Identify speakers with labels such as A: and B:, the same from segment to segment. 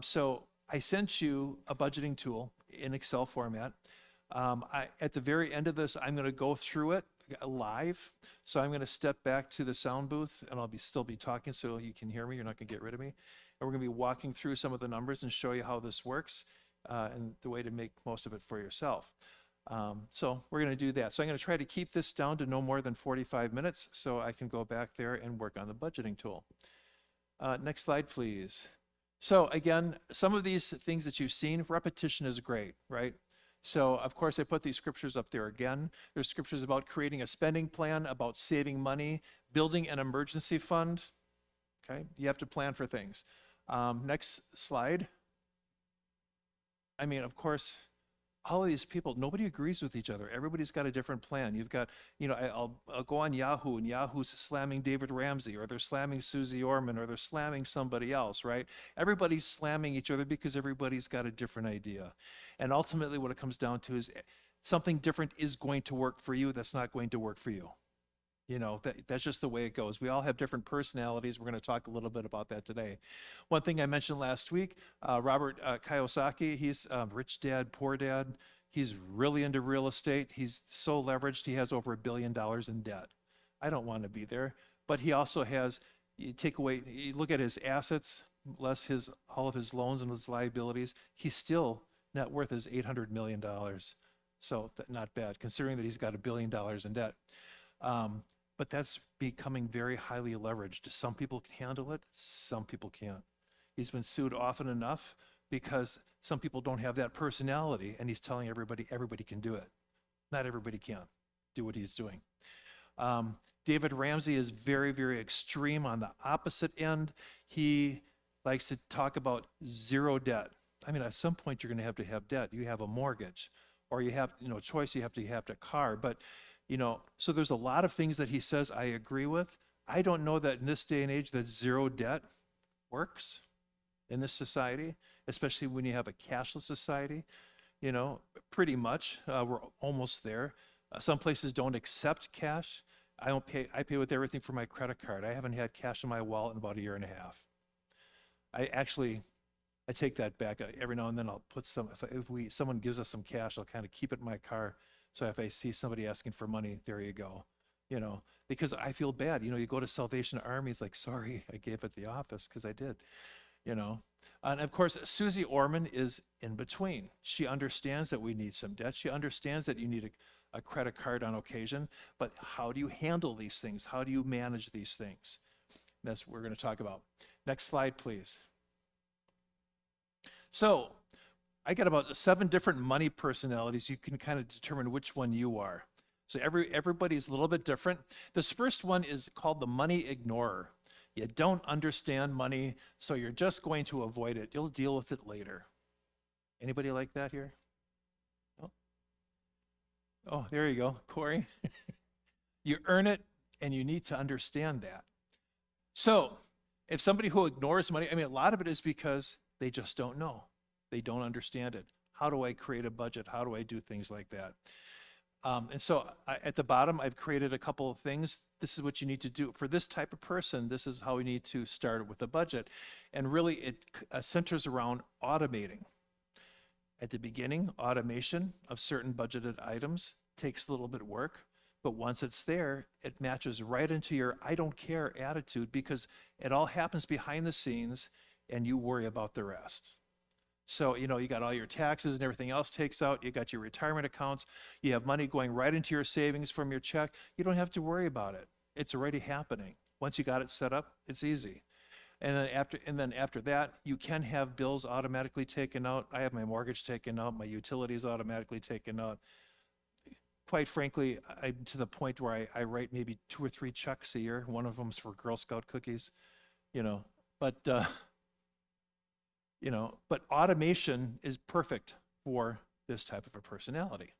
A: So I sent you a budgeting tool in Excel format. At the very end of this, I'm going to go through it live. So I'm going to step back to the sound booth and I'll still be talking so you can hear me. You're not going to get rid of me. And we're going to be walking through some of the numbers and show you how this works and the way to make most of it for yourself. So we're going to do that. So I'm going to try to keep this down to no more than 45 minutes so I can go back there and work on the budgeting tool. Next slide, please. So again, some of these things that you've seen, repetition is great, right? So of course I put these scriptures up there again. There's scriptures about creating a spending plan, about saving money, building an emergency fund. Okay, you have to plan for things. Next slide. I mean, of course, all of these people, nobody agrees with each other. Everybody's got a different plan. You've got, you know, I'll go on Yahoo and Yahoo's slamming David Ramsey, or they're slamming Susie Orman, or they're slamming somebody else, right? Everybody's slamming each other because everybody's got a different idea. And ultimately what it comes down to is something different is going to work for you that's not going to work for you. You know, that's just the way it goes. We all have different personalities. We're going to talk a little bit about that today. One thing I mentioned last week, Robert Kiyosaki, he's rich dad, poor dad. He's really into real estate. He's so leveraged, he has over $1 billion in debt. I don't want to be there. But he also has, you look at his assets, less all of his loans and his liabilities, he's still, net worth is $800 million. So not bad, considering that he's got $1 billion in debt. But that's becoming very highly leveraged. Some people can handle it, some people can't. He's been sued often enough because some people don't have that personality, and he's telling everybody can do it. Not everybody can do what he's doing. David Ramsey is very, very extreme on the opposite end. He likes to talk about zero debt. I mean, at some point you're going to have debt. You have a mortgage, or you have, you know, a choice. You have a car, but you know, so there's a lot of things that he says I agree with. I don't know that in this day and age that zero debt works in this society, especially when you have a cashless society. You know, pretty much, we're almost there. Some places don't accept cash. I pay with everything from my credit card. I haven't had cash in my wallet in about 1.5 years. I take that back. Every now and then I'll put someone gives us some cash, I'll kind of keep it in my car. So if I see somebody asking for money, there you go, you know, because I feel bad. You know, you go to Salvation Army, it's like, sorry, I gave at the office because I did, you know. And of course, Susie Orman is in between. She understands that we need some debt. She understands that you need a credit card on occasion, but how do you handle these things? How do you manage these things? That's what we're going to talk about. Next slide, please. So, I got about 7 different money personalities. You can kind of determine which one you are. So everybody's a little bit different. This first one is called the money ignorer. You don't understand money, so you're just going to avoid it. You'll deal with it later. Anybody like that here? Oh, oh, there you go, Corey. You earn it, and you need to understand that. So if somebody who ignores money, I mean, a lot of it is because they just don't know. They don't understand it. How do I create a budget? How do I do things like that? And so at the bottom, I've created a couple of things. This is what you need to do. For this type of person, this is how we need to start with a budget. And really, it centers around automating. At the beginning, automation of certain budgeted items takes a little bit of work. But once it's there, it matches right into your I don't care attitude, because it all happens behind the scenes and you worry about the rest. So, you know, you got all your taxes and everything else takes out. You got your retirement accounts. You have money going right into your savings from your check. You don't have to worry about it. It's already happening. Once you got it set up, it's easy. And then after that, you can have bills automatically taken out. I have my mortgage taken out, my utilities automatically taken out. Quite frankly, I'm to the point where I write maybe 2 or 3 checks a year. One of them's for Girl Scout cookies, you know, but automation is perfect for this type of a personality.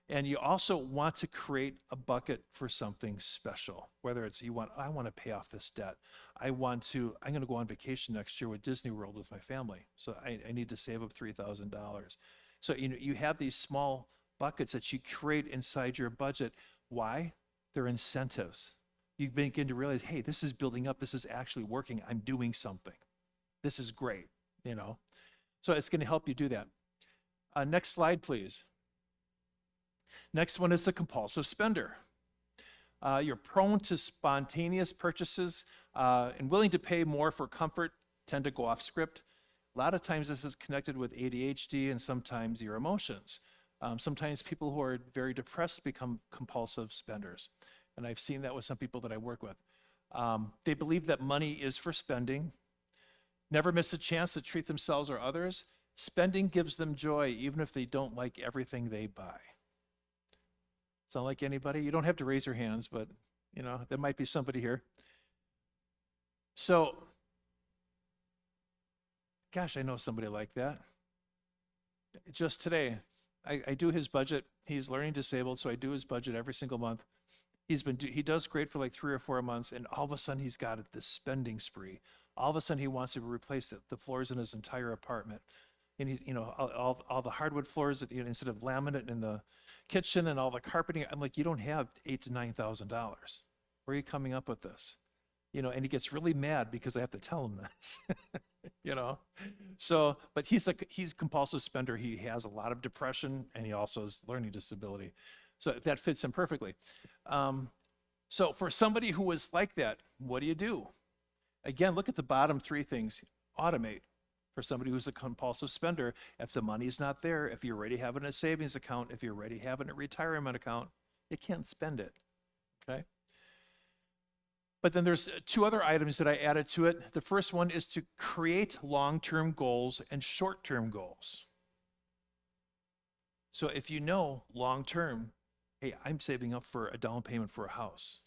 A: And you also want to create a bucket for something special, whether it's I want to pay off this debt. I'm going to go on vacation next year with Disney World with my family. So I need to save up $3,000. So, you know, you have these small buckets that you create inside your budget. Why? They're incentives. You begin to realize, hey, this is building up. This is actually working. I'm doing something. This is great. you know. So it's going to help you do that. Next slide, please. Next one is the compulsive spender. You're prone to spontaneous purchases and willing to pay more for comfort, tend to go off script. A lot of times this is connected with ADHD and sometimes your emotions. Sometimes people who are very depressed become compulsive spenders. And I've seen that with some people that I work with. They believe that money is for spending, never miss a chance to treat themselves or others. Spending gives them joy even if they don't like everything they buy. Sound like anybody? You don't have to raise your hands, but you know, there might be somebody here. So, gosh, I know somebody like that. Just today, I do his budget. He's learning disabled, so I do his budget every single month. He does great for like 3 or 4 months, and all of a sudden he's got this spending spree. All of a sudden he wants to replace the floors in his entire apartment. And he's, you know, all the hardwood floors, you know, instead of laminate in the kitchen and all the carpeting. I'm like, you don't have $8,000 to $9,000. Where are you coming up with this? You know, and he gets really mad because I have to tell him this. You know, so, but he's a compulsive spender. He has a lot of depression and he also has learning disability. So that fits him perfectly. So for somebody who is like that, what do? Again, look at the bottom 3 things. Automate. For somebody who's a compulsive spender, if the money's not there, if you're already having a savings account, if you're already having a retirement account, you can't spend it, okay? But then there's 2 other items that I added to it. The first one is to create long-term goals and short-term goals. So if you know long-term, hey, I'm saving up for a down payment for a house.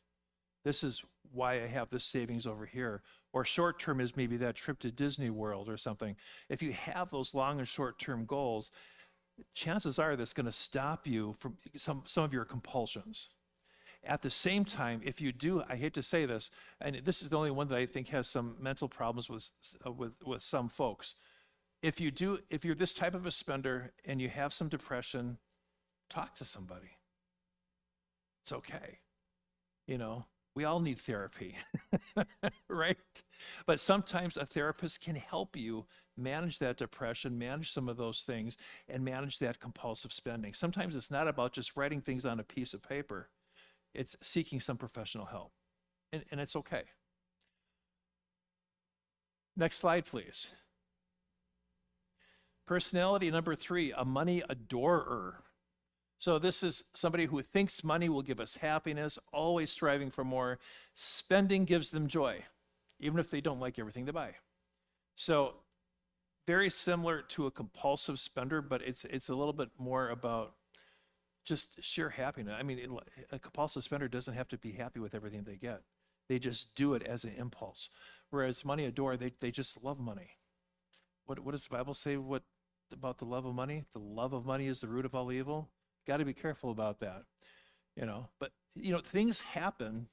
A: This is why I have this savings over here. Or short-term is maybe that trip to Disney World or something. If you have those long and short-term goals, chances are that's going to stop you from some of your compulsions. At the same time, if you do, I hate to say this, and this is the only one that I think has some mental problems with some folks. If you're this type of a spender and you have some depression, talk to somebody. It's okay. You know, we all need therapy, right? But sometimes a therapist can help you manage that depression, manage some of those things, and manage that compulsive spending. Sometimes it's not about just writing things on a piece of paper. It's seeking some professional help, and it's okay. Next slide, please. Personality number 3, a money adorer. So this is somebody who thinks money will give us happiness, always striving for more. Spending gives them joy, even if they don't like everything they buy. So very similar to a compulsive spender, but it's a little bit more about just sheer happiness. I mean, a compulsive spender doesn't have to be happy with everything they get. They just do it as an impulse. Whereas money adorer, they just love money. What does the Bible say about the love of money? The love of money is the root of all evil. Got to be careful about that, you know. But, you know, things happen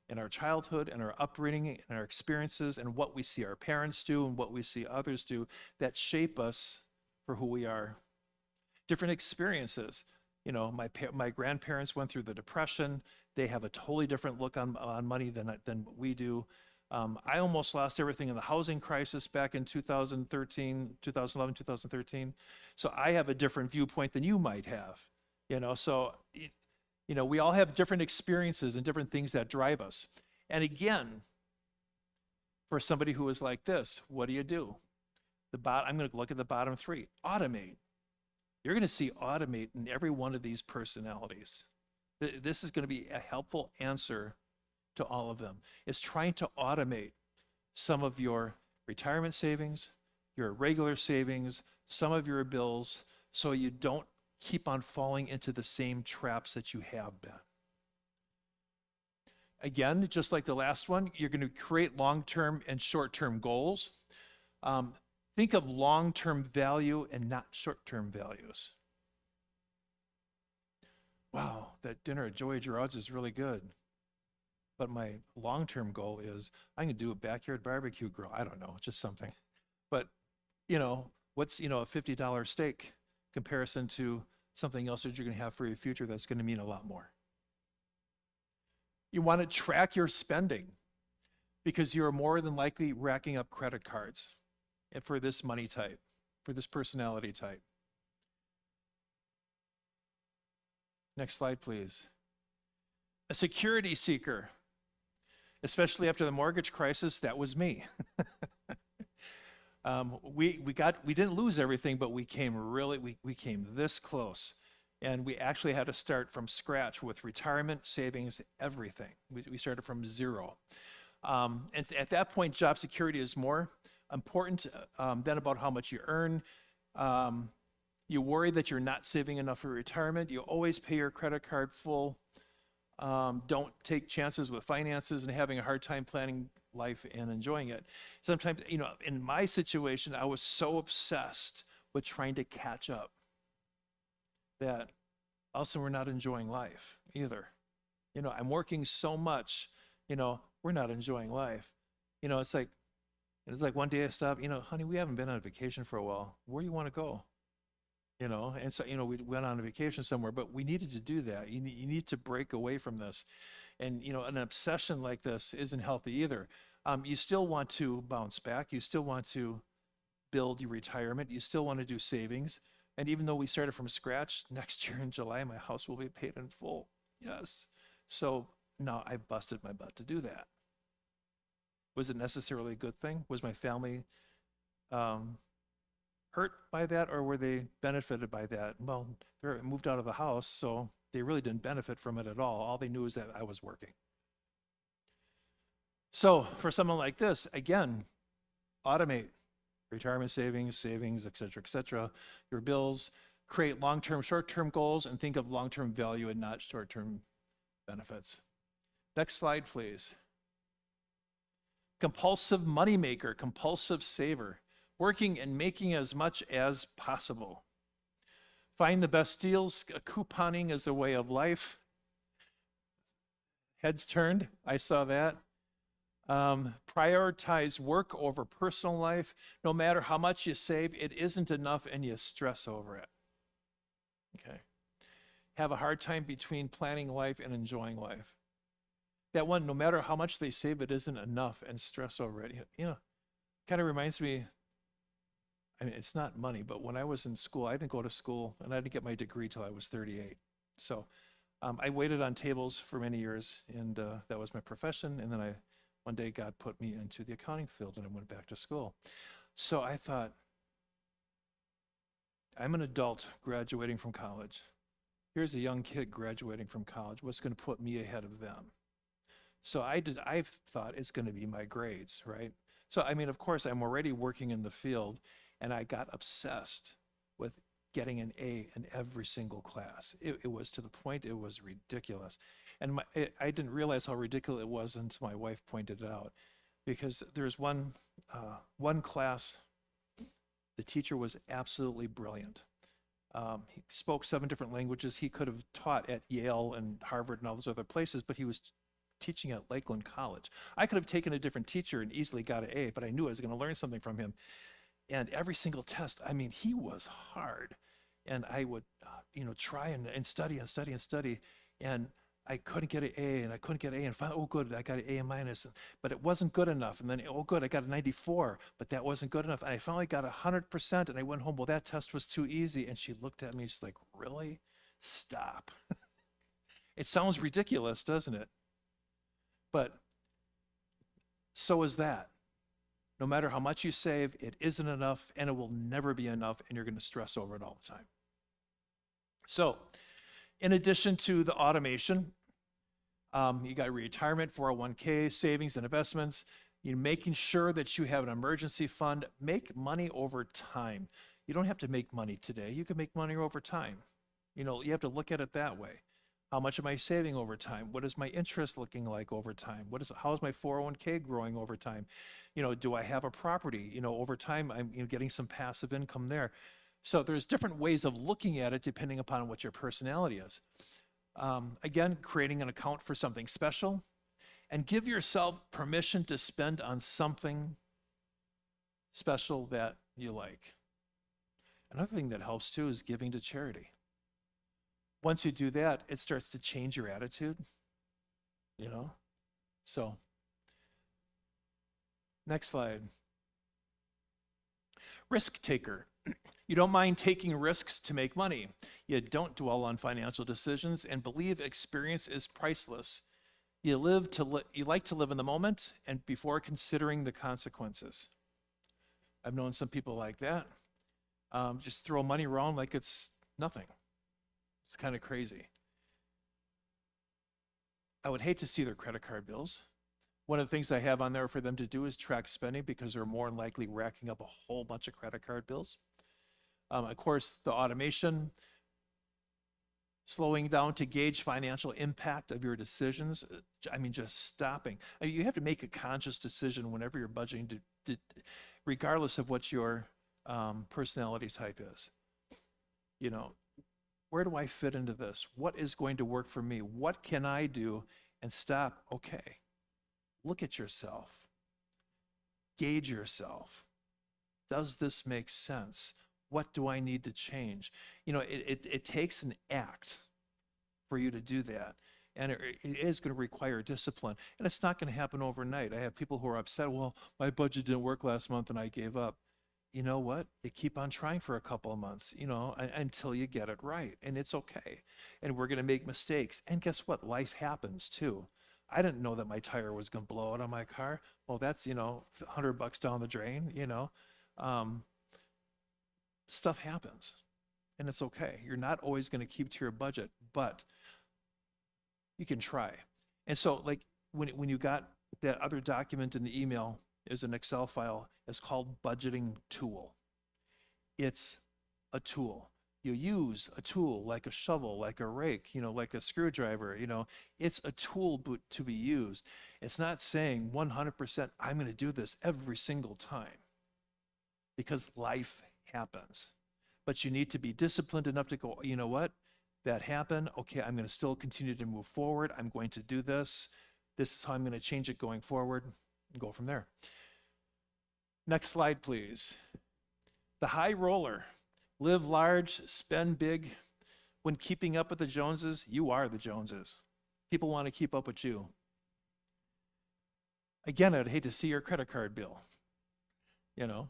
A: in our childhood and our upbringing and our experiences and what we see our parents do and what we see others do that shape us for who we are. Different experiences. You know, my grandparents went through the Depression. They have a totally different look on money than we do. I almost lost everything in the housing crisis back in 2011, 2013. So I have a different viewpoint than you might have, you know. So, you know, we all have different experiences and different things that drive us. And again, for somebody who is like this, what do? I'm going to look at the bottom 3. Automate. You're going to see automate in every one of these personalities. This is going to be a helpful answer to all of them. Is trying to automate some of your retirement savings, your regular savings, some of your bills, so you don't keep on falling into the same traps that you have been. Again, just like the last one, you're going to create long-term and short-term goals. Think of long-term value and not short-term values. Wow, that dinner at Joey Gerard's is really good. But my long-term goal is I'm going to do a backyard barbecue grill. I don't know, just something. But, you know, what's, you know, a $50 steak comparison to something else that you're going to have for your future that's going to mean a lot more. You want to track your spending because you're more than likely racking up credit cards. and for this money type, for this personality type. Next slide, please. A security seeker, especially after the mortgage crisis, that was me. We didn't lose everything, but we came this close. And we actually had to start from scratch with retirement, savings, everything. We started from zero. And at that point, job security is more important than about how much you earn. You worry that you're not saving enough for retirement. You always pay your credit card full. Don't take chances with finances and having a hard time planning life and enjoying it. Sometimes, in my situation, I was so obsessed with trying to catch up that also we're not enjoying life either. I'm working so much, we're not enjoying life. It's like one day I stopped, honey, we haven't been on vacation for a while. Where do you want to go? And so, we went on a vacation somewhere, but we needed to do that. You need to break away from this. And, an obsession like this isn't healthy either. You still want to bounce back. You still want to build your retirement. You still want to do savings. And even though we started from scratch, next year in July, my house will be paid in full. Yes. So now I've busted my butt to do that. Was it necessarily a good thing? Was my family hurt by that, or were they benefited by that? Well, they moved out of the house, so they really didn't benefit from it at all. All they knew is that I was working. So for someone like this, again, automate retirement savings, et cetera, your bills, create long-term, short-term goals, and think of long-term value and not short-term benefits. Next slide, please. Compulsive moneymaker, compulsive saver, working and making as much as possible. Find the best deals. Couponing is a way of life. Heads turned, I saw that. Prioritize work over personal life. No matter how much you save, it isn't enough and you stress over it. Okay. Have a hard time between planning life and enjoying life. That one, no matter how much they save, it isn't enough and stress over it. Kind of reminds me, it's not money, but when I was in school, I didn't go to school and I didn't get my degree till I was 38. So I waited on tables for many years, and that was my profession. And then one day God put me into the accounting field and I went back to school. So I thought, I'm an adult graduating from college. Here's a young kid graduating from college. What's going to put me ahead of them? So I thought it's going to be my grades, right? So, of course, I'm already working in the field, and I got obsessed with getting an A in every single class. It was to the point it was ridiculous. And I didn't realize how ridiculous it was until my wife pointed it out. Because there's one class, the teacher was absolutely brilliant. He spoke 7 different languages. He could have taught at Yale and Harvard and all those other places, but he was teaching at Lakeland College. I could have taken a different teacher and easily got an A, but I knew I was going to learn something from him. And every single test, he was hard. And I would, try and study, and I couldn't get an A, and I couldn't get an A, and finally, oh, good, I got an A minus, but it wasn't good enough. And then, oh, good, I got a 94, but that wasn't good enough. And I finally got 100%, and I went home, well, that test was too easy. And she looked at me, she's like, really? Stop. It sounds ridiculous, doesn't it? But so is that. No matter how much you save, it isn't enough, and it will never be enough, and you're going to stress over it all the time. So, in addition to the automation, you got retirement, 401k, savings and investments. You're making sure that you have an emergency fund. Make money over time. You don't have to make money today. You can make money over time. You have to look at it that way. How much am I saving over time? What is my interest looking like over time? How is my 401k growing over time? Do I have a property? Over time, I'm getting some passive income there. So there's different ways of looking at it depending upon what your personality is. Again, creating an account for something special, and give yourself permission to spend on something special that you like. Another thing that helps too is giving to charity. Once you do that, it starts to change your attitude, So, next slide. Risk taker. You don't mind taking risks to make money. You don't dwell on financial decisions and believe experience is priceless. You like to live in the moment and before considering the consequences. I've known some people like that. Just throw money around like it's nothing. It's kind of crazy. I would hate to see their credit card bills. One of the things I have on there for them to do is track spending because they're more than likely racking up a whole bunch of credit card bills. Of course, the automation, slowing down to gauge financial impact of your decisions. I mean, just stopping. I mean, you have to make a conscious decision whenever you're budgeting, regardless of what your personality type is. You know, where do I fit into this? What is going to work for me? What can I do? And stop. Okay, look at yourself. Gauge yourself. Does this make sense? What do I need to change? You know, it takes an act for you to do that. And it is going to require discipline. And it's not going to happen overnight. I have people who are upset, well, my budget didn't work last month and I gave up. You know what? You keep on trying for a couple of months, you know, until you get it right. And it's okay. And we're going to make mistakes. And guess what? Life happens too. I didn't know that my tire was going to blow out on my car. Well, that's, you know, $100 down the drain, you know. Stuff happens and it's okay. You're not always going to keep to your budget, but you can try. And so like when you got that other document in the email is an Excel file, it's called budgeting tool. It's a tool. You use a tool like a shovel, like a rake, you know, like a screwdriver, you know, it's a tool to be used. It's not saying 100% I'm going to do this every single time because life happens. But you need to be disciplined enough to go, you know what? That happened. Okay, I'm going to still continue to move forward. I'm going to do this. This is how I'm going to change it going forward and go from there. Next slide, please. The high roller. Live large, spend big. When keeping up with the Joneses, you are the Joneses. People want to keep up with you. Again, I'd hate to see your credit card bill, you know.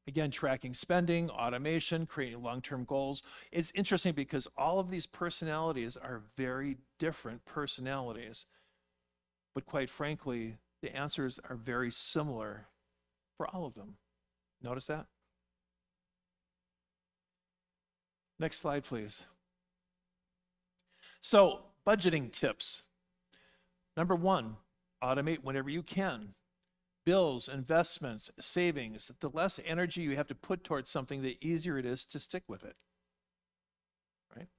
A: Again, tracking spending, automation, creating long-term goals. It's interesting because all of these personalities are very different personalities. But quite frankly, the answers are very similar for all of them. Notice that? Next slide, please. So, budgeting tips. Number one, automate whenever you can. Bills, investments, savings, the less energy you have to put towards something, the easier it is to stick with it, right?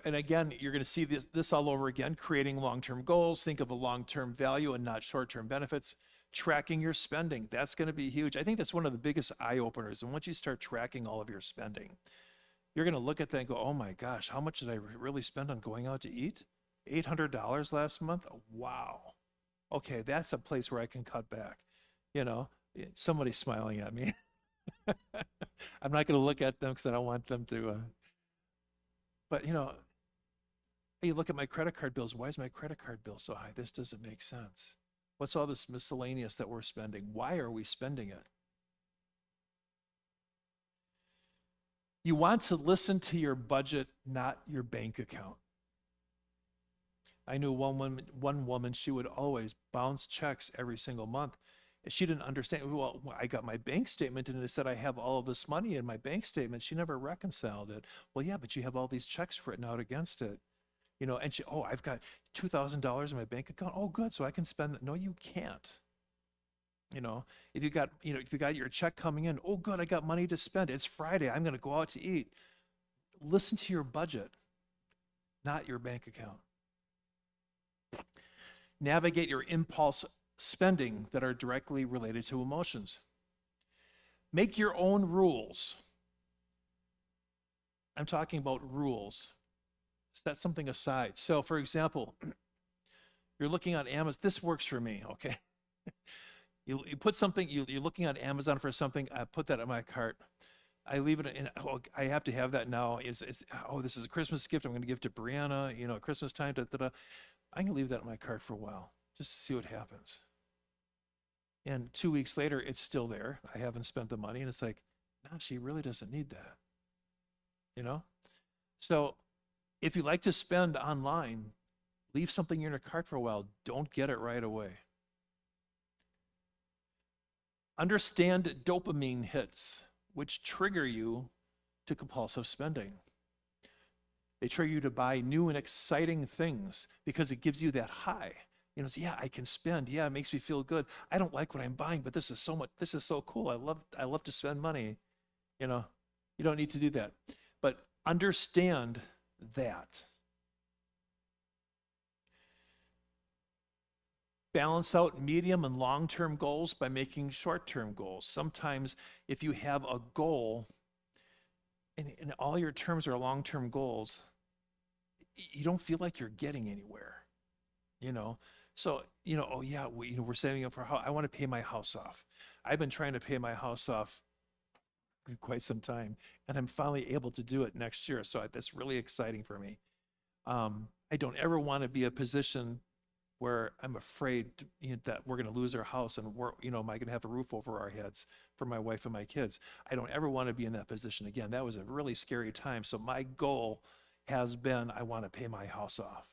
A: And again, you're going to see this all over again, creating long-term goals. Think of a long-term value and not short-term benefits. Tracking your spending, that's going to be huge. I think that's one of the biggest eye-openers. And once you start tracking all of your spending, you're going to look at that and go, oh my gosh, how much did I really spend on going out to eat? $800 last month? Oh, wow. Okay, that's a place where I can cut back. You know, somebody's smiling at me. I'm not going to look at them because I don't want them to. But, you know, hey, look at my credit card bills. Why is my credit card bill so high? This doesn't make sense. What's all this miscellaneous that we're spending? Why are we spending it? You want to listen to your budget, not your bank account. I knew one woman, she would always bounce checks every single month. She didn't understand. Well, I got my bank statement and it said I have all of this money in my bank statement. She never reconciled it. Well, yeah, but you have all these checks written out against it. You know, and she, oh, I've got $2,000 in my bank account. Oh, good, so I can spend it. No, you can't. You know, if you got your check coming in, oh, good, I got money to spend. It's Friday. I'm going to go out to eat. Listen to your budget, not your bank account. Navigate your impulse spending that are directly related to emotions. Make your own rules. I'm talking about rules. Set something aside. So, for example, you're looking on Amazon. This works for me, okay? You put something, you're looking on Amazon for something. I put that in my cart. I leave it in, oh, I have to have that now. Oh, this is a Christmas gift. I'm going to give to Brianna, you know, at Christmas time. Da, da, da. I can leave that in my cart for a while just to see what happens. And 2 weeks later, it's still there. I haven't spent the money. And it's like, no, she really doesn't need that, you know? So if you like to spend online, leave something in your cart for a while. Don't get it right away. Understand dopamine hits, which trigger you to compulsive spending. They trigger you to buy new and exciting things because it gives you that high. You know, it's, yeah, I can spend. Yeah, it makes me feel good. I don't like what I'm buying, but this is so much. This is so cool. I love to spend money. You know, you don't need to do that, but understand that. Balance out medium and long-term goals by making short-term goals. Sometimes if you have a goal and all your terms are long-term goals, you don't feel like you're getting anywhere, you know? So, you know, oh yeah, we're saving up for how I want to pay my house off. I've been trying to pay my house off for quite some time, and I'm finally able to do it next year. So that's really exciting for me. I don't ever want to be a position where I'm afraid that we're going to lose our house and am I going to have a roof over our heads for my wife and my kids? I don't ever want to be in that position again. That was a really scary time. So my goal has been, I want to pay my house off.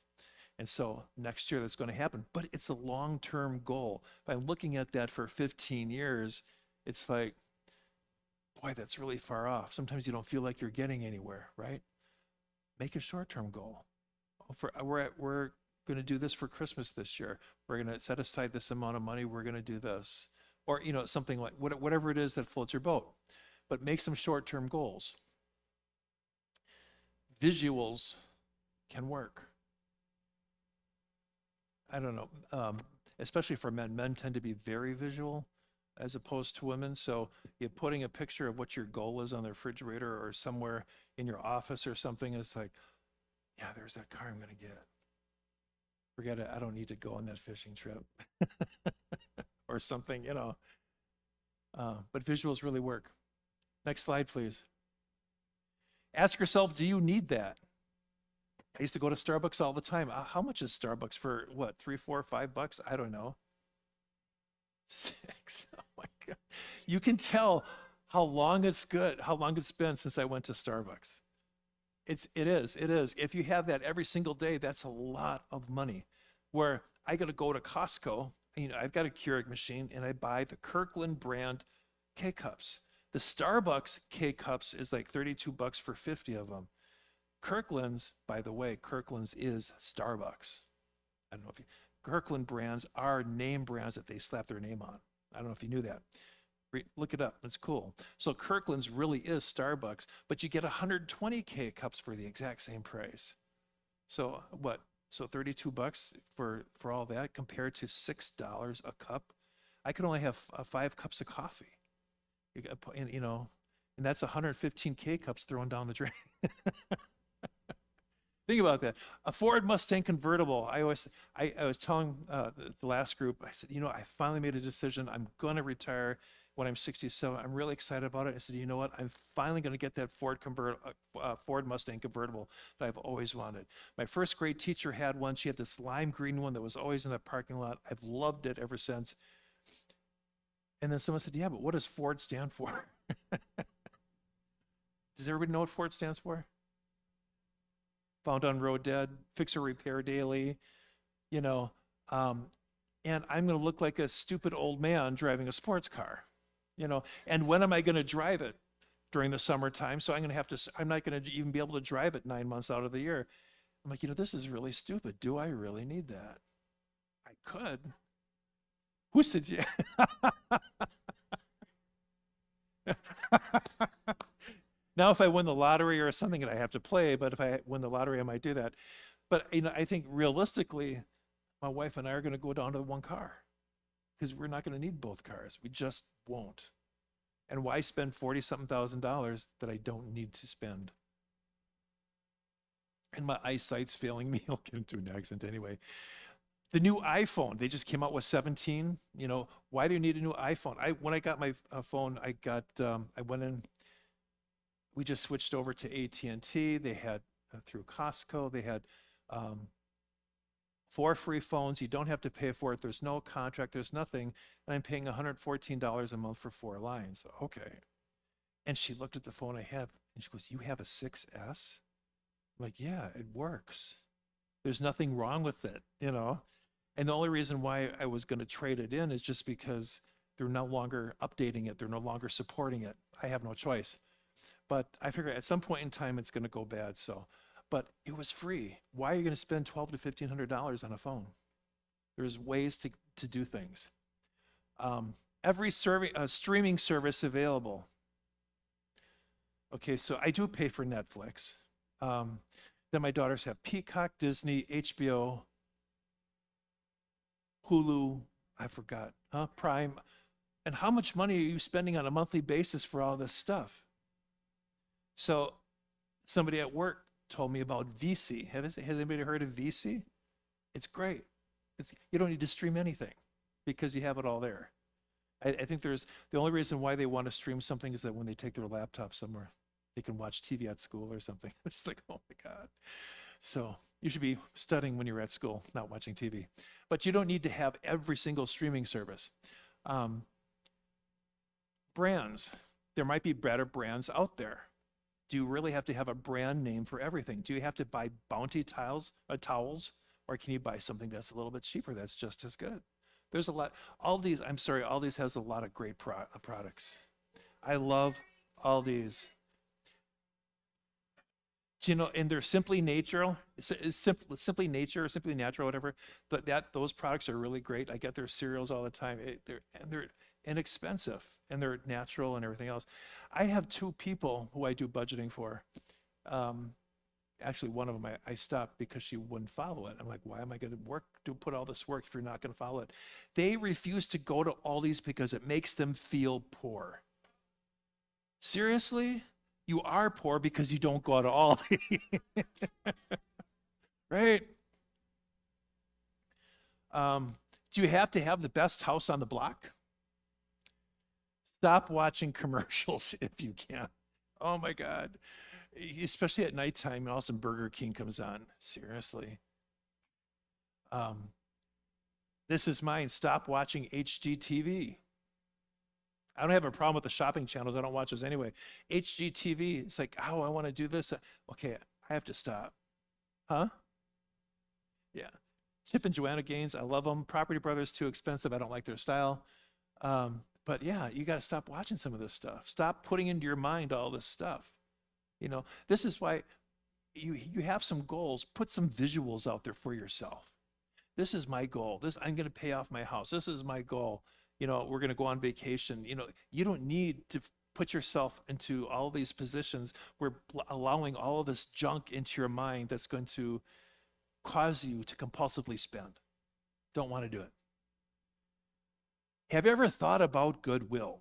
A: And so next year that's going to happen, but it's a long-term goal. If I'm looking at that for 15 years, it's like, boy, that's really far off. Sometimes you don't feel like you're getting anywhere, right? Make a short-term goal. We're going to do this for Christmas this year. We're going to set aside this amount of money. We're going to do this, or something like whatever it is that floats your boat. But make some short-term goals. Visuals can work. I don't know, especially for men. Men tend to be very visual as opposed to women. So you're putting a picture of what your goal is on the refrigerator or somewhere in your office or something. It's like, yeah, there's that car I'm going to get. Forget it. I don't need to go on that fishing trip or something, but visuals really work. Next slide, please. Ask yourself, do you need that? I used to go to Starbucks all the time. How much is Starbucks for what? $3, $4, $5? I don't know. 6. Oh my God. You can tell how long it's been since I went to Starbucks. It is. If you have that every single day, that's a lot of money. Where I got to go to Costco, I've got a Keurig machine and I buy the Kirkland brand K-Cups. The Starbucks K-Cups is like $32 for 50 of them. Kirkland's, by the way, Kirkland's is Starbucks. I don't know if Kirkland brands are name brands that they slap their name on. I don't know if you knew that. Look it up. It's cool. So Kirkland's really is Starbucks, but you get 120 K-Cups for the exact same price. So what? So $32 for all that compared to $6 a cup. I could only have 5 cups of coffee. And that's 115 K-Cups thrown down the drain. Think about that. A Ford Mustang convertible. I was telling the last group, I said, I finally made a decision. I'm going to retire when I'm 67. I'm really excited about it. I said, you know what? I'm finally going to get that Ford Mustang convertible that I've always wanted. My first grade teacher had one. She had this lime green one that was always in the parking lot. I've loved it ever since. And then someone said, yeah, but what does Ford stand for? Does everybody know what Ford stands for? Found on road dead, fix or repair daily, and I'm going to look like a stupid old man driving a sports car, and when am I going to drive it? During the summertime. So I'm not going to even be able to drive it 9 months out of the year. I'm like, this is really stupid. Do I really need that? I could. Who said yeah? Now, if I win the lottery or something that I have to play, but if I win the lottery, I might do that. But I think realistically, my wife and I are going to go down to one car because we're not going to need both cars. We just won't. And why spend $40-something thousand that I don't need to spend? And my eyesight's failing me. I'll get into an accident anyway. The new iPhone, they just came out with 17. Why do you need a new iPhone? When I got my phone, I went in. We just switched over to AT&T. They had through Costco. They had 4 free phones. You don't have to pay for it. There's no contract. There's nothing. And I'm paying $114 a month for 4 lines. Okay. And she looked at the phone I have and she goes, "You have a 6S?" I'm like, "Yeah, it works. There's nothing wrong with it, you know?" And the only reason why I was going to trade it in is just because they're no longer updating it. They're no longer supporting it. I have no choice. But I figure at some point in time it's going to go bad. So, but it was free. Why are you going to spend $1,200 to $1,500 on a phone? There's ways to do things. Every streaming service available. Okay, so I do pay for Netflix. Then my daughters have Peacock, Disney, HBO, Hulu, I forgot, Prime. And how much money are you spending on a monthly basis for all this stuff? So somebody at work told me about VC. Has anybody heard of VC? It's great. You don't need to stream anything because you have it all there. I think the only reason why they want to stream something is that when they take their laptop somewhere, they can watch TV at school or something. It's just like, oh my God. So you should be studying when you're at school, not watching TV. But you don't need to have every single streaming service. Brands. There might be better brands out there. Do you really have to have a brand name for everything? Do you have to buy Bounty towels, or can you buy something that's a little bit cheaper that's just as good? There's a lot. Aldi's has a lot of great products. I love Aldi's. Do you know, and they're simply natural. Simply nature or simply natural, whatever. But those products are really great. I get their cereals all the time. They're inexpensive and they're natural and everything else. I have 2 people who I do budgeting for. Actually, one of them I stopped because she wouldn't follow it. I'm like, why am I going to put all this work if you're not going to follow it? They refuse to go to Aldi's because it makes them feel poor. Seriously? You are poor because you don't go to Aldi. Right? Do you have to have the best house on the block? Stop watching commercials if you can. Oh my God. Especially at nighttime, and all of a sudden Burger King comes on. Seriously. This is mine. Stop watching HGTV. I don't have a problem with the shopping channels. I don't watch those anyway. HGTV, it's like, oh, I want to do this. Okay, I have to stop. Huh? Yeah. Chip and Joanna Gaines, I love them. Property Brothers, too expensive. I don't like their style. But yeah, you got to stop watching some of this stuff. Stop putting into your mind all this stuff. You know, this is why you have some goals. Put some visuals out there for yourself. This is my goal. I'm going to pay off my house. This is my goal. You know, we're going to go on vacation. You know, you don't need to put yourself into all these positions where allowing all of this junk into your mind that's going to cause you to compulsively spend. Don't want to do it. Have you ever thought about goodwill?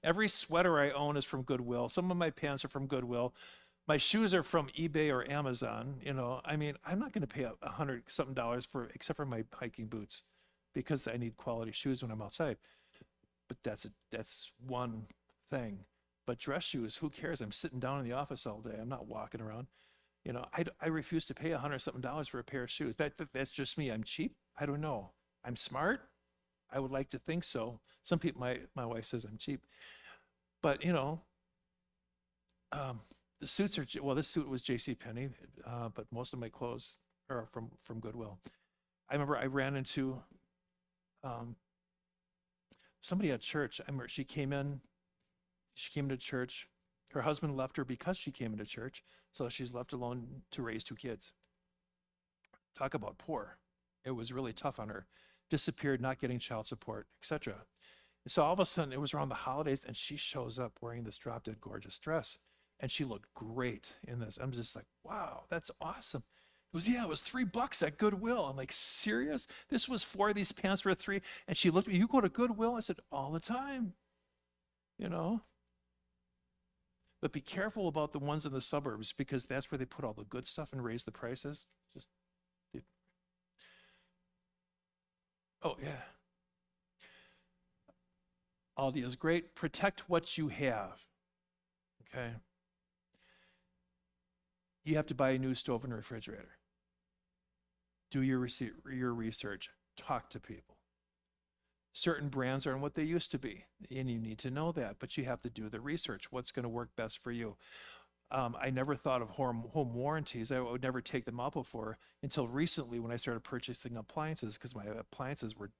A: Every sweater I own is from Goodwill. Some of my pants are from Goodwill. My shoes are from eBay or Amazon. You know, I mean, I'm not going to pay $100-something except for my hiking boots, because I need quality shoes when I'm outside. But that's one thing. But dress shoes, who cares? I'm sitting down in the office all day. I'm not walking around. You know, I refuse to pay $100-something for a pair of shoes. That's just me. I'm cheap. I don't know. I'm smart. I would like to think so. Some people, my wife says I'm cheap, but you know, the suits are, well, this suit was JCPenney, but most of my clothes are from Goodwill. I remember I ran into somebody at church. I remember she came into church. Her husband left her because she came into church, so she's left alone to raise 2 kids. Talk about poor. It was really tough on her. Disappeared, not getting child support, etc. So all of a sudden, it was around the holidays, and she shows up wearing this drop-dead gorgeous dress, and she looked great in this. I'm just like, wow, that's awesome. It was $3 at Goodwill. I'm like, serious? This was 4, these pants were 3. And she looked at me, you go to Goodwill? I said, all the time, you know? But be careful about the ones in the suburbs, because that's where they put all the good stuff and raise the prices. Oh, yeah. Aldi is great. Protect what you have, okay? you have to buy a new stove and refrigerator. Do your research. Talk to people. Certain brands aren't what they used to be, and you need to know that, but you have to do the research. What's going to work best for you? I never thought of home warranties. I would never take them up before until recently when I started purchasing appliances, because my appliances were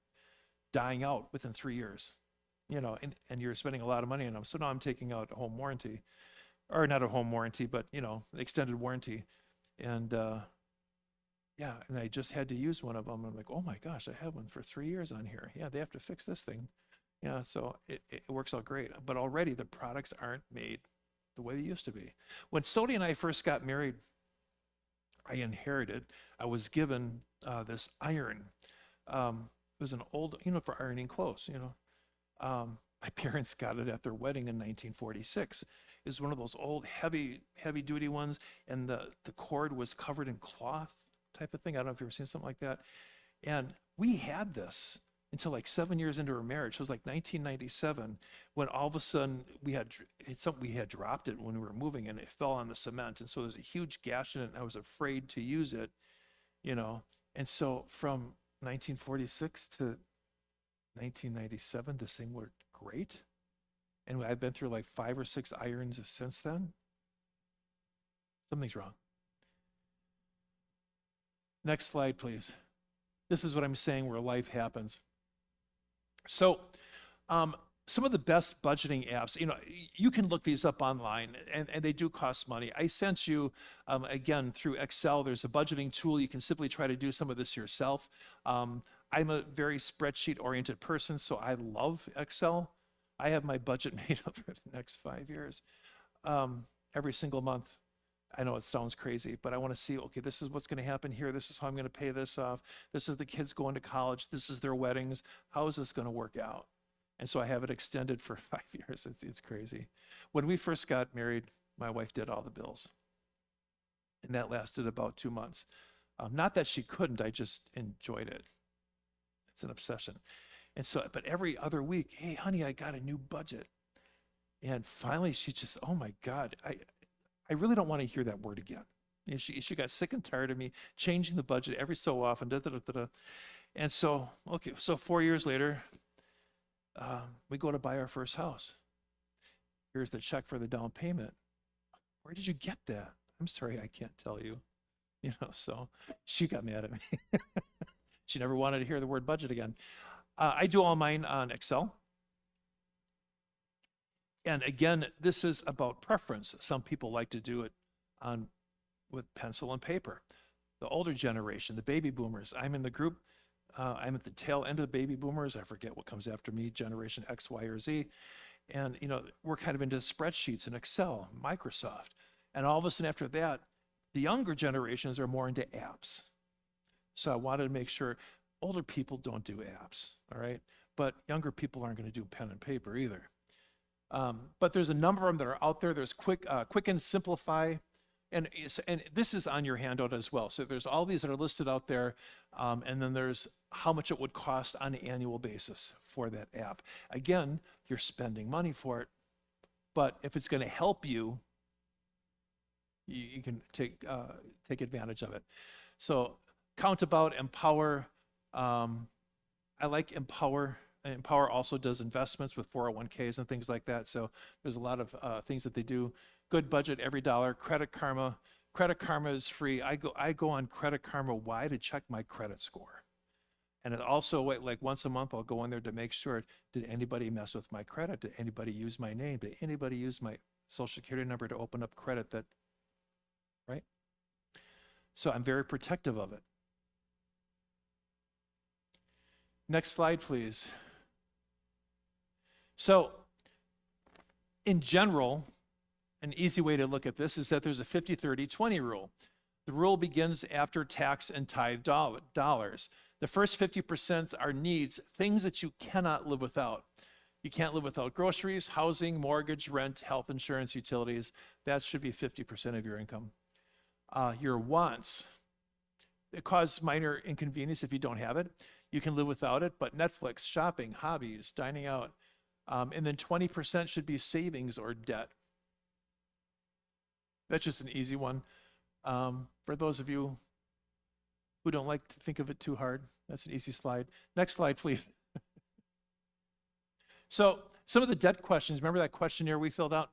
A: dying out within 3 years, and you're spending a lot of money on them. So now I'm taking out a home warranty, or not a home warranty, but extended warranty. And yeah, and I just had to use one of them. I'm like, oh my gosh, I have one for 3 years on here. Yeah, they have to fix this thing. Yeah, so it works out great. But already the products aren't made the way they used to be. When Sony and I first got married, I was given this iron. It was an old, for ironing clothes, my parents got it at their wedding in 1946. It was one of those old heavy duty ones, and the cord was covered in cloth type of thing. I don't know if you've ever seen something like that. And we had this until like 7 years into our marriage. It was like 1997 when all of a sudden we had dropped it when we were moving, and it fell on the cement. And so there's a huge gash in it, and I was afraid to use it, And so from 1946 to 1997, this thing worked great. And I've been through like 5 or 6 irons since then. Something's wrong. Next slide, please. This is what I'm saying where life happens. So some of the best budgeting apps, you can look these up online, and they do cost money. I sent you, again, through Excel, there's a budgeting tool. You can simply try to do some of this yourself. I'm a very spreadsheet-oriented person, so I love Excel. I have my budget made up for the next 5 years. Every single month. I know it sounds crazy, but I want to see, okay, this is what's going to happen here. This is how I'm going to pay this off. This is the kids going to college. This is their weddings. How is this going to work out? And so I have it extended for 5 years. It's crazy. When we first got married, my wife did all the bills. And that lasted about 2 months. Not that she couldn't, I just enjoyed it. It's an obsession. And so, but every other week, hey, honey, I got a new budget. And finally, she just, oh my God, I really don't want to hear that word again. She got sick and tired of me changing the budget every so often. And so, okay, so 4 years later, we go to buy our first house. Here's the check for the down payment. Where did you get that? I'm sorry, I can't tell you. So she got mad at me. She never wanted to hear the word budget again. I do all mine on Excel. And again, this is about preference. Some people like to do it with pencil and paper. The older generation, the baby boomers, I'm in the group. I'm at the tail end of the baby boomers. I forget what comes after me, generation X, Y, or Z. And we're kind of into spreadsheets and Excel, Microsoft. And all of a sudden after that, the younger generations are more into apps. So I wanted to make sure older people don't do apps, all right? But younger people aren't going to do pen and paper either. But there's a number of them that are out there. There's Quicken, Simplify, and this is on your handout as well. So there's all these that are listed out there, and then there's how much it would cost on an annual basis for that app. Again, you're spending money for it, but if it's going to help you, you can take advantage of it. So Countabout, Empower. I like Empower. Empower also does investments with 401ks and things like that. So there's a lot of things that they do. Good budget every dollar. Credit Karma. Credit Karma is free. I go on Credit Karma. Why? To check my credit score. And it also, like once a month, I'll go in there to make sure, did anybody mess with my credit? Did anybody use my name? Did anybody use my social security number to open up credit that, right? So I'm very protective of it. Next slide, please. So in general, an easy way to look at this is that there's a 50-30-20 rule. The rule begins after tax and tithe dollars. The first 50% are needs, things that you cannot live without. You can't live without groceries, housing, mortgage, rent, health insurance, utilities. That should be 50% of your income. Your wants, it causes minor inconvenience if you don't have it. You can live without it, but Netflix, shopping, hobbies, dining out. And then 20% should be savings or debt. That's just an easy one. For those of you who don't like to think of it too hard, that's an easy slide. Next slide, please. So some of the debt questions, remember that questionnaire we filled out?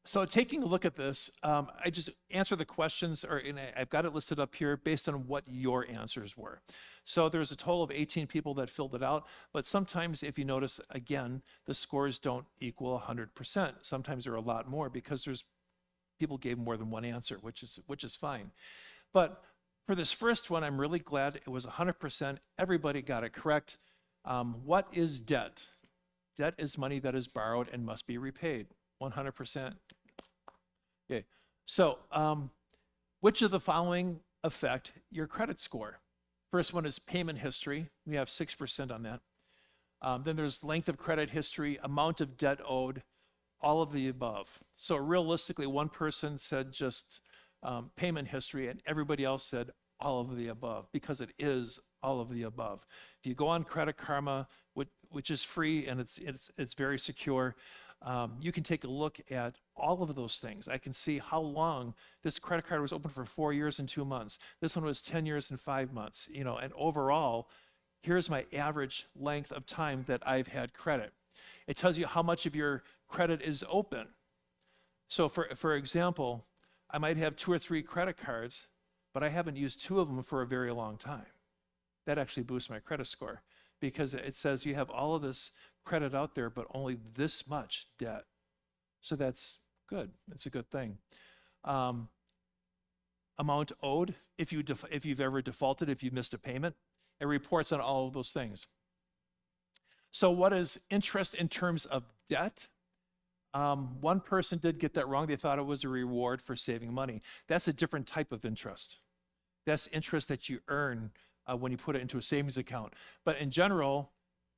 A: So taking a look at this, I just answer the questions, I've got it listed up here based on what your answers were. So there's a total of 18 people that filled it out, but sometimes if you notice, again, the scores don't equal 100%. Sometimes there are a lot more because people gave more than one answer, which is fine. But for this first one, I'm really glad it was 100%. Everybody got it correct. What is debt? Debt is money that is borrowed and must be repaid. 100%. Okay, so which of the following affect your credit score? First one is payment history. We have 6% on that. Then there's length of credit history, amount of debt owed, all of the above. So realistically, one person said just payment history and everybody else said all of the above because it is all of the above. If you go on Credit Karma, which is free and it's very secure, you can take a look at all of those things. I can see how long this credit card was open for 4 years and 2 months. This one was 10 years and 5 months, and overall, here's my average length of time that I've had credit. It tells you how much of your credit is open. So for example, I might have 2 or 3 credit cards, but I haven't used 2 of them for a very long time. That actually boosts my credit score because it says you have all of this credit out there, but only this much debt. So that's good. It's a good thing. Amount owed, if you've ever defaulted, if you've missed a payment, it reports on all of those things. So what is interest in terms of debt? One person did get that wrong. They thought it was a reward for saving money. That's a different type of interest. That's interest that you earn when you put it into a savings account. But in general,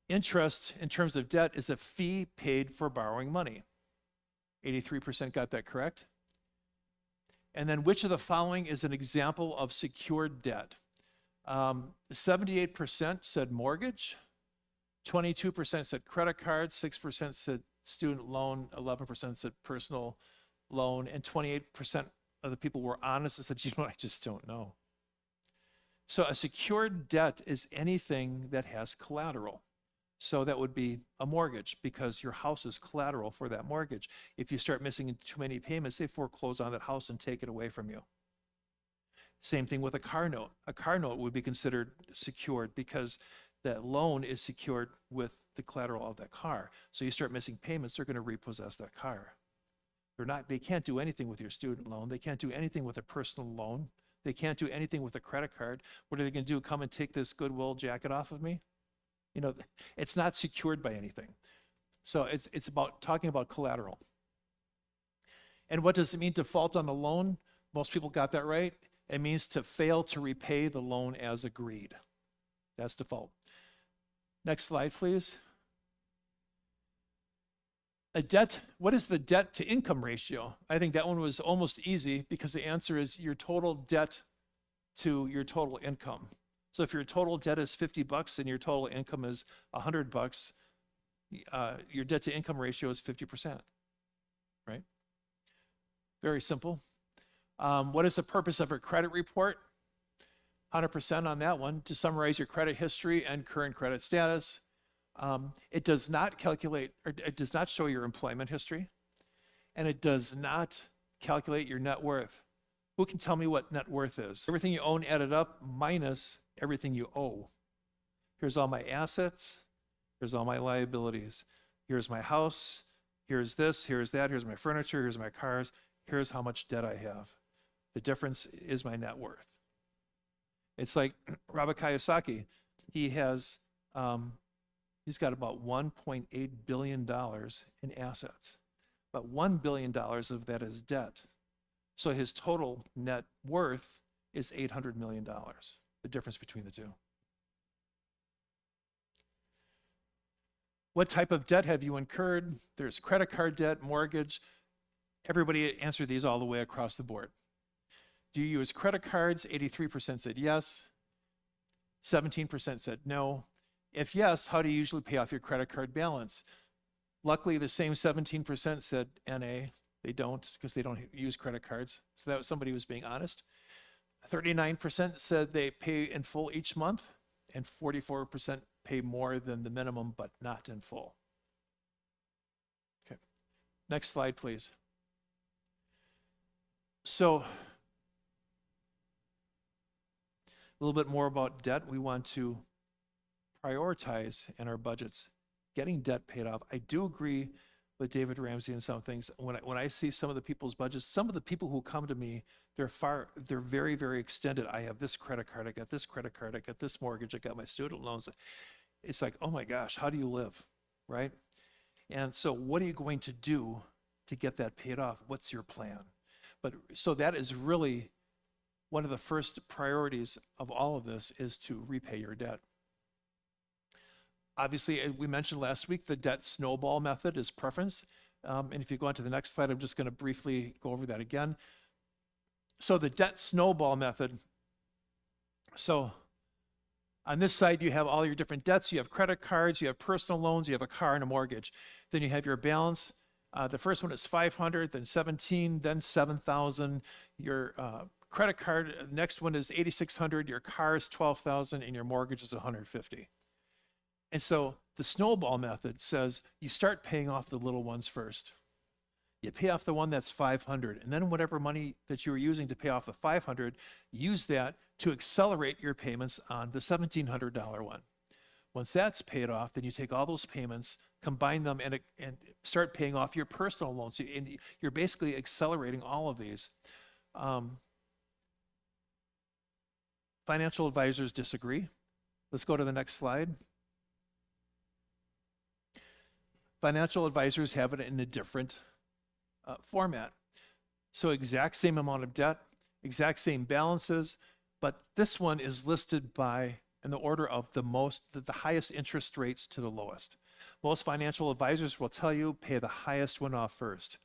A: interest in terms of debt is a fee paid for borrowing money. 83% got that correct. And then which of the following is an example of secured debt? 78% said mortgage, 22% said credit card, 6% said student loan, 11% said personal loan, and 28% of the people were honest and said, I just don't know. So a secured debt is anything that has collateral. So that would be a mortgage because your house is collateral for that mortgage. If you start missing too many payments, they foreclose on that house and take it away from you. Same thing with a car note. A car note would be considered secured because that loan is secured with the collateral of that car. So you start missing payments, they're going to repossess that car. They can't do anything with your student loan. They can't do anything with a personal loan. They can't do anything with a credit card. What are they going to do? Come and take this Goodwill jacket off of me? It's not secured by anything. So it's about talking about collateral. And what does it mean default on the loan? Most people got that right. It means to fail to repay the loan as agreed. That's default. Next slide, please. What is the debt to income ratio? I think that one was almost easy because the answer is your total debt to your total income. So if your total debt is $50 and your total income is $100, your debt to income ratio is 50%, right? Very simple. What is the purpose of a credit report? 100% on that one, to summarize your credit history and current credit status. It does not calculate, or it does not show your employment history, and it does not calculate your net worth. Who can tell me what net worth is? Everything you own added up minus everything you owe. Here's all my assets. Here's all my liabilities. Here's my house. Here's this. Here's that. Here's my furniture. Here's my cars. Here's how much debt I have. The difference is my net worth. It's like Robert Kiyosaki. He has, he's got about $1.8 billion in assets. But $1 billion of that is debt. So his total net worth is $800 million, the difference between the two. What type of debt have you incurred? There's credit card debt, mortgage. Everybody answered these all the way across the board. Do you use credit cards? 83% said yes. 17% said no. If yes, how do you usually pay off your credit card balance? Luckily, the same 17% said NA. They don't, because they don't use credit cards. So that was somebody who was being honest. 39% said they pay in full each month, and 44% pay more than the minimum, but not in full. Okay, next slide, please. So a little bit more about debt. We want to prioritize in our budgets getting debt paid off. I do agree with David Ramsey in some things. When I see some of the people's budgets, some of the people who come to me, they're very, very extended. I have this credit card, I got this credit card, I got this mortgage, I got my student loans. It's like, oh my gosh, how do you live, right? And so what are you going to do to get that paid off? What's your plan? But so that is really one of the first priorities of all of this, is to repay your debt. Obviously, we mentioned last week, the debt snowball method is preference. And if you go on to the next slide, I'm just going to briefly go over that again. So the debt snowball method. So on this side, you have all your different debts. You have credit cards, you have personal loans, you have a car and a mortgage. Then you have your balance. The first one is 500, then 17, then 7,000. Your credit card, next one is 8,600. Your car is 12,000, and your mortgage is 150. And so the snowball method says you start paying off the little ones first. You pay off the one that's 500, and then whatever money that you were using to pay off the 500, use that to accelerate your payments on the $1,700 one. Once that's paid off, then you take all those payments, combine them, and start paying off your personal loans. And you're basically accelerating all of these. Financial advisors disagree. Let's go to the next slide. Financial advisors have it in a different format. So exact same amount of debt, exact same balances, but this one is listed by in the order of the highest interest rates to the lowest. Most financial advisors will tell you pay the highest one off first.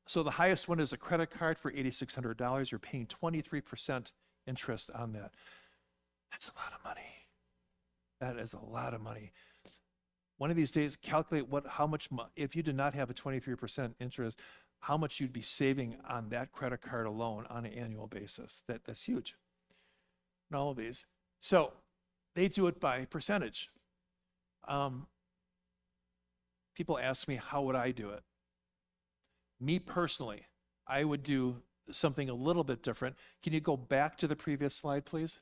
A: So the highest one is a credit card for $8,600. You're paying 23% interest on that. That's a lot of money. That is a lot of money. One of these days, calculate how much, if you did not have a 23% interest, how much you'd be saving on that credit card alone on an annual basis. That's huge. And all of these. So they do it by percentage. People ask me, how would I do it? Me personally, I would do something a little bit different. Can you go back to the previous slide, please?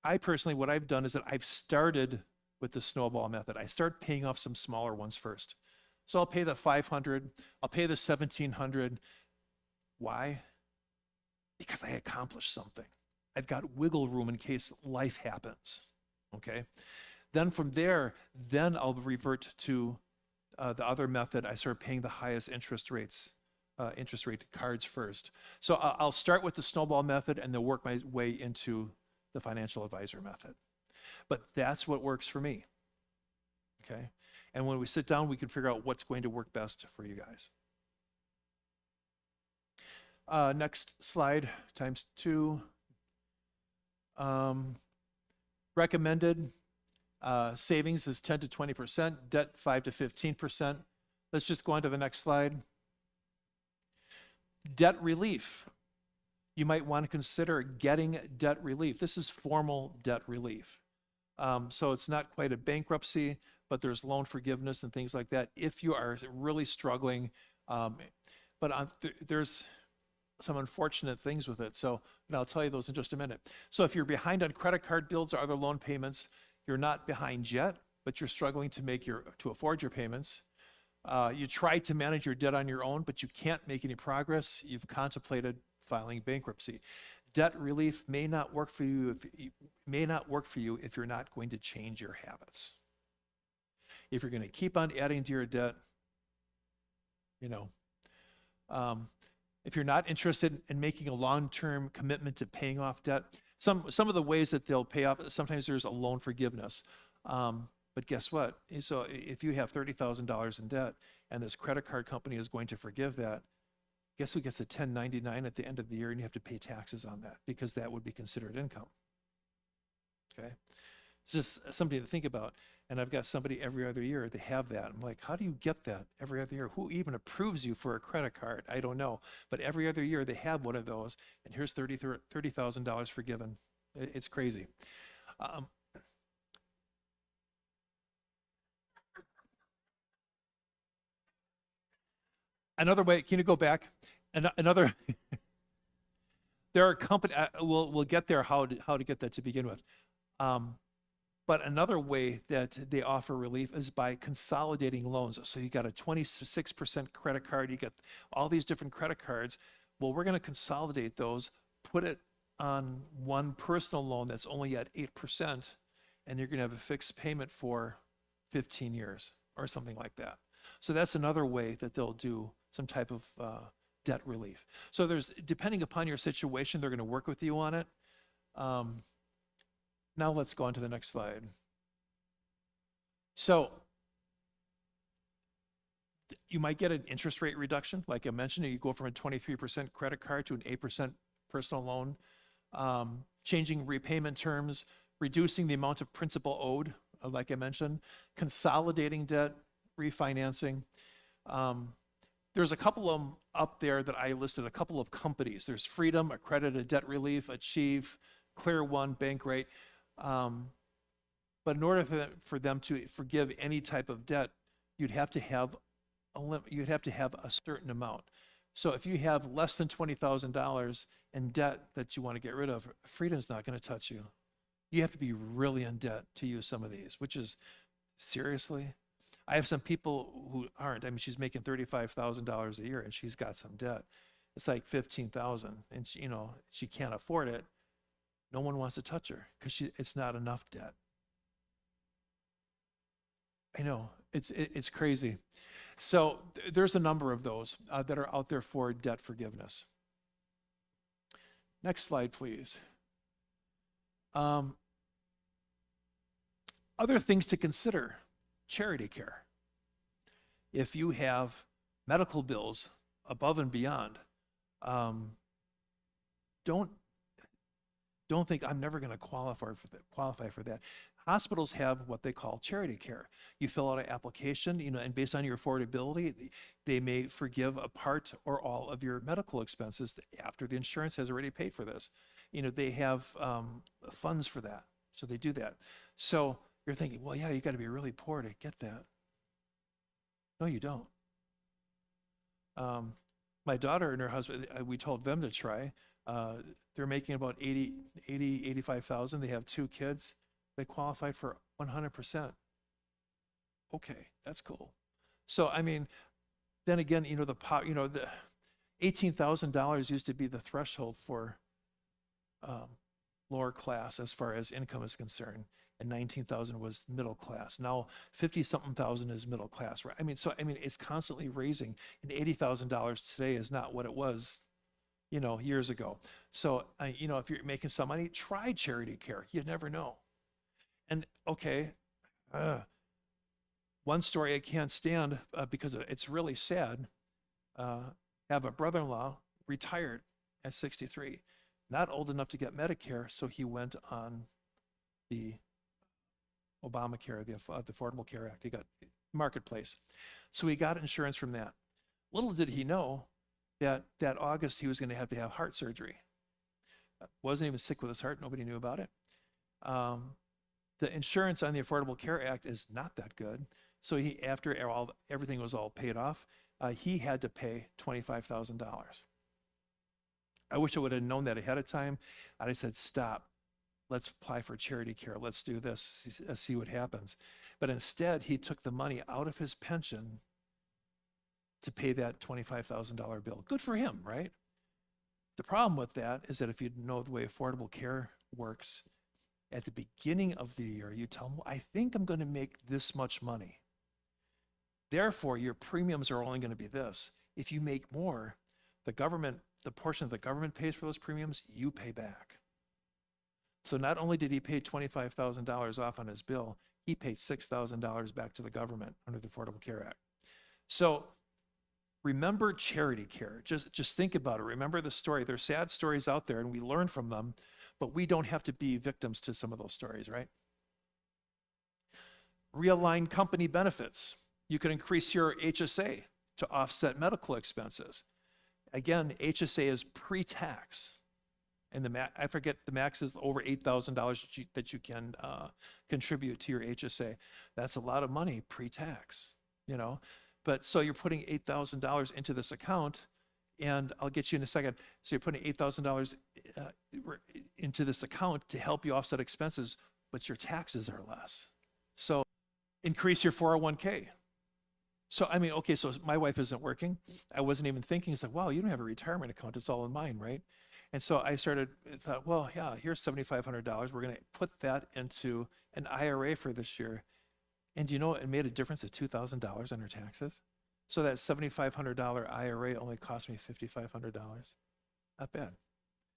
A: I personally, what I've done is that I've started with the snowball method. I start paying off some smaller ones first. So I'll pay the 500, I'll pay the 1,700. Why? Because I accomplished something. I've got wiggle room in case life happens, okay? Then from there, then I'll revert to the other method. I start paying the highest interest rate cards first. So I'll start with the snowball method and then work my way into the financial advisor method. But that's what works for me, okay? And when we sit down, we can figure out what's going to work best for you guys. Next slide, ×2. Recommended savings is 10 to 20%, debt 5 to 15%. Let's just go on to the next slide. Debt relief. You might want to consider getting debt relief. This is formal debt relief. So it's not quite a bankruptcy, but there's loan forgiveness and things like that if you are really struggling. There's some unfortunate things with it. So, and I'll tell you those in just a minute. So if you're behind on credit card bills or other loan payments, you're not behind yet, but you're struggling to afford your payments. You try to manage your debt on your own, but you can't make any progress. You've contemplated filing bankruptcy. Debt relief may not work for you if you're not going to change your habits. If you're going to keep on adding to your debt, if you're not interested in making a long-term commitment to paying off debt, some of the ways that they'll pay off, sometimes there's a loan forgiveness. But guess what? So if you have $30,000 in debt and this credit card company is going to forgive that, guess who gets a 1099 at the end of the year, and you have to pay taxes on that because that would be considered income. Okay. It's just something to think about. And I've got somebody every other year, they have that. I'm like, how do you get that every other year? Who even approves you for a credit card? I don't know. But every other year they have one of those, and here's $30,000 forgiven. It's crazy. Um, Another way, can you go back? Another, there are company, we'll get there how to get that to begin with. Um, But another way that they offer relief is by consolidating loans. So you got a 26% credit card, you get all these different credit cards. Well, we're going to consolidate those, put it on one personal loan that's only at 8%, and you're going to have a fixed payment for 15 years or something like that. So that's another way that they'll do some type of debt relief. So there's, depending upon your situation, they're going to work with you on it. Now let's go on to the next slide. So you might get an interest rate reduction. Like I mentioned, you go from a 23% credit card to an 8% personal loan, changing repayment terms, reducing the amount of principal owed, like I mentioned, consolidating debt, refinancing. There's a couple of them up there that I listed, a couple of companies. There's Freedom, Accredited Debt Relief, Achieve, Clear One, Bankrate. But in order for them to forgive any type of debt, you'd have to have a certain amount. So if you have less than $20,000 in debt that you want to get rid of, Freedom's not going to touch you. You have to be really in debt to use some of these, which is seriously. I have some people who aren't. I mean, she's making $35,000 a year and she's got some debt. It's like 15,000, and she can't afford it. No one wants to touch her because it's not enough debt. I know, it's crazy. So there's a number of those that are out there for debt forgiveness. Next slide, please. Other things to consider: charity care. If you have medical bills above and beyond, don't think I'm never going to qualify for that. Hospitals have what they call charity care. You fill out an application, and based on your affordability, they may forgive a part or all of your medical expenses after the insurance has already paid for this. They have funds for that, so they do that. So you're thinking, well, yeah, you got to be really poor to get that. No, you don't. My daughter and her husband, we told them to try. They're making about 85,000. They have 2 kids. They qualified for 100%. Okay, that's cool. So, I mean, then again, the $18,000 used to be the threshold for lower class as far as income is concerned, and 19,000 was middle class. Now 50-something thousand is middle class, right? I mean, it's constantly raising, and $80,000 today is not what it was, years ago. So, if you're making some money, try charity care. You never know. And okay, one story I can't stand because it's really sad. Have a brother-in-law retired at 63, not old enough to get Medicare, so he went on the Obamacare, the Affordable Care Act. He got Marketplace. So he got insurance from that. Little did he know that August he was going to have heart surgery. Wasn't even sick with his heart. Nobody knew about it. The insurance on the Affordable Care Act is not that good. So after everything was all paid off, he had to pay $25,000. I wish I would have known that ahead of time. I'd have said, stop. Let's apply for charity care. Let's do this, see what happens. But instead, he took the money out of his pension to pay that $25,000 bill. Good for him, right? The problem with that is that if you know the way Affordable Care works, at the beginning of the year, you tell them, I think I'm going to make this much money. Therefore, your premiums are only going to be this. If you make more, the portion of the government pays for those premiums, you pay back. So not only did he pay $25,000 off on his bill, he paid $6,000 back to the government under the Affordable Care Act. So remember charity care. Just think about it. Remember the story. There's sad stories out there, and we learn from them, but we don't have to be victims to some of those stories, right? Realign company benefits. You can increase your HSA to offset medical expenses. Again, HSA is pre-tax. And I forget, the max is over $8,000 that you can contribute to your HSA. That's a lot of money pre-tax, you know? But so you're putting $8,000 into this account, and I'll get you in a second. So you're putting $8,000 into this account to help you offset expenses, but your taxes are less. So increase your 401k. So, I mean, okay, so my wife isn't working. I wasn't even thinking, it's like, wow, you don't have a retirement account. It's all in mine, right? And so I thought, well, yeah, here's $7,500. We're going to put that into an IRA for this year. And do you know, it made a difference of $2,000 on her taxes. So that $7,500 IRA only cost me $5,500. Not bad.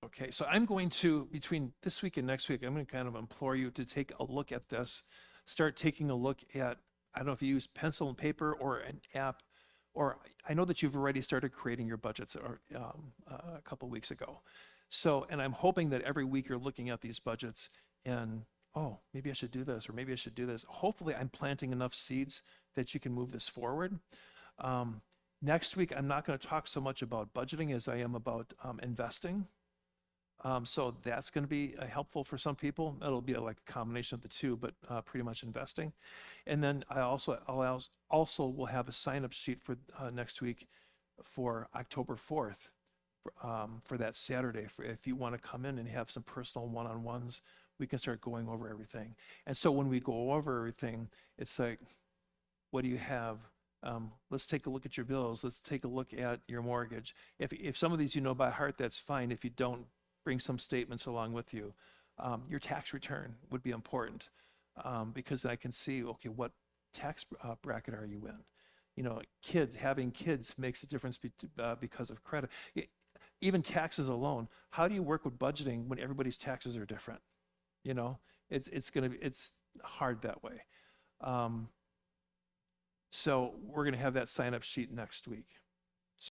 A: Okay, so I'm going to, between this week and next week, I'm going to kind of implore you to take a look at this. Start taking a look at, I don't know if you use pencil and paper or an app, or I know that you've already started creating your budgets a couple weeks ago. So, and I'm hoping that every week you're looking at these budgets and, oh, maybe I should do this, or maybe I should do this. Hopefully I'm planting enough seeds that you can move this forward. Next week, I'm not going to talk so much about budgeting as I am about investing. So that's going to be helpful for some people. It'll be like a combination of the two, but pretty much investing. And then I'll also will have a sign-up sheet for next week for October 4th for that Saturday. For if you want to come in and have some personal one-on-ones, we can start going over everything. And so when we go over everything, it's like, what do you have? Let's take a look at your bills. Let's take a look at your mortgage. If some of these you know by heart, that's fine. If you don't, bring some statements along with you. Your tax return would be important because I can see, okay, what tax bracket are you in? You know, having kids makes a difference because of credit. Even taxes alone, how do you work with budgeting when everybody's taxes are different? You know, it's hard that way. So we're gonna have that sign-up sheet next week.